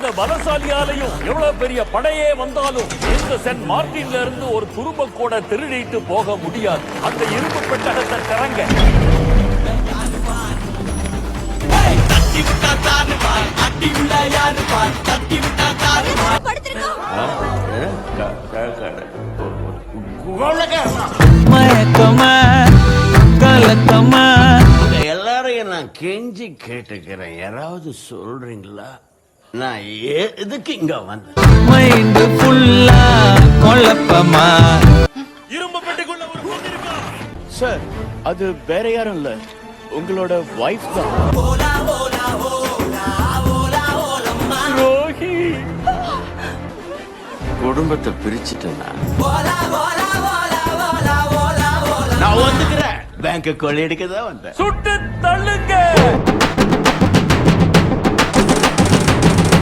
எந்த பலசாலியாலையும் எவ்வளவு பெரிய படையே வந்தாலும் இந்த சென்ட் மார்டின்ல இருந்து ஒரு துரும்ப கூட திருடிட்டு போக முடியாது. அந்த இரும்பு பெட்டகத்தை திறங்க. எல்லாரையும் நான் கெஞ்சி கேட்டுக்கிறேன், யாராவது சொல்றீங்களா நான் எதுக்கு இங்க வந்தேன்? மைண்ட் ஃபுல்லா குழப்பமா. இரும்பு பெட்டிக்குள்ள ஒரு பொண்ணு இருக்கா சார்? அது வேற யாரும் இல்ல, உங்களோட வைஃப் தான். ரோஹி, குடும்பத்தை பிரிச்சுட்டேன்னா நான் வந்துக்கிறேன். பேங்க கொள்ளையடிக்க தான் வந்தேன். சுட்டு தள்ளுங்க.